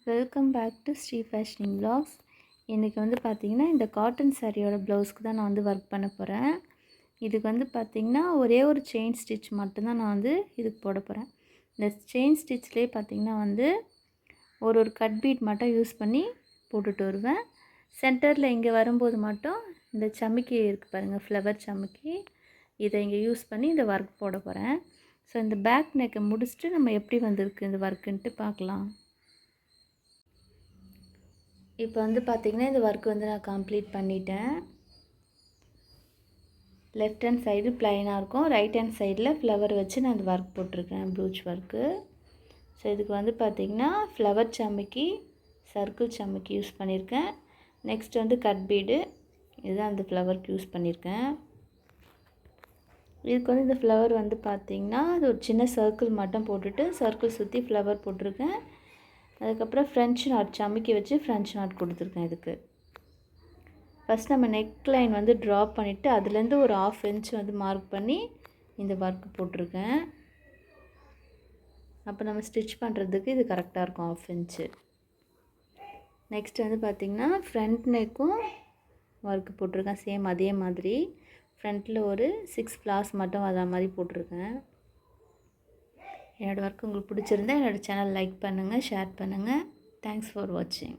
Welcome back to Sri fashioning vlogs. இன்றைக்கி வந்து பார்த்திங்கன்னா இந்த காட்டன் சாரியோட ப்ளவுஸ்க்கு தான் நான் வந்து ஒர்க் பண்ண போகிறேன். இதுக்கு வந்து பார்த்திங்கன்னா ஒரே ஒரு செயின் ஸ்டிச் மட்டும்தான் நான் வந்து இதுக்கு போட போகிறேன். இந்த செயின் ஸ்டிச்லேயே பார்த்திங்கன்னா வந்து ஒரு கட் பீட் மட்டும் யூஸ் பண்ணி போட்டுட்டு வருவேன். சென்டரில் இங்கே வரும்போது மட்டும் இந்த சமிக்கி இருக்குது பாருங்கள், ஃப்ளவர் சமிக்கி, இதை இங்கே யூஸ் பண்ணி இந்த ஒர்க் போட போகிறேன். ஸோ இந்த பேக் நெக்கை முடிச்சுட்டு நம்ம எப்படி வந்திருக்கு இந்த ஒர்க்குன்ட்டு பார்க்கலாம். இப்போ வந்து பார்த்திங்கன்னா இந்த ஒர்க் வந்து நான் கம்ப்ளீட் பண்ணிட்டேன். லெஃப்ட் ஹேண்ட் சைடு ப்ளைனாக இருக்கும், ரைட் ஹேண்ட் சைடில் ஃப்ளவர் வச்சு நான் இந்த ஒர்க் போட்டிருக்கேன், ப்ரூச் ஒர்க்கு. ஸோ இதுக்கு வந்து பார்த்திங்கன்னா ஃப்ளவர் சமிக்கி, சர்க்கிள் சமிக்கி யூஸ் பண்ணியிருக்கேன். நெக்ஸ்ட் வந்து கட் பீடு, இதுதான் அந்த ஃப்ளவருக்கு யூஸ் பண்ணியிருக்கேன். இதுக்கு வந்து இந்த ஃப்ளவர் வந்து பார்த்திங்கன்னா அது ஒரு சின்ன சர்க்கிள் மட்டும் போட்டுட்டு சர்க்கிள் சுற்றி ஃப்ளவர் போட்டிருக்கேன். அதுக்கப்புறம் ஃப்ரெஞ்ச் நாட் சமிக்கி வச்சு ஃப்ரெஞ்ச் நாட் கொடுத்துருக்கேன். இதுக்கு ஃபஸ்ட் நம்ம நெக் லைன் வந்து ட்ராப் பண்ணிவிட்டு அதுலேருந்து ஒரு 1/2 இன்ச் வந்து மார்க் பண்ணி இந்த ஒர்க் போட்டிருக்கேன். அப்போ நம்ம ஸ்டிச் பண்ணுறதுக்கு இது கரெக்டாக இருக்கும் 1/2 இன்ச்சு. நெக்ஸ்ட் வந்து பார்த்திங்கன்னா ஃப்ரண்ட் நெக்கும் ஒர்க் போட்டிருக்கேன். சேம் அதே மாதிரி ஃப்ரண்ட்டில் ஒரு 6 ஃப்ளார்ஸ் மட்டும் வர மாதிரி போட்டிருக்கேன். என்னோடய ஒர்க் உங்களுக்கு பிடிச்சிருந்தா என்னோடய சேனல் லைக் பண்ணுங்கள், ஷேர் பண்ணுங்கள். தேங்க்ஸ் ஃபார் வாட்சிங்.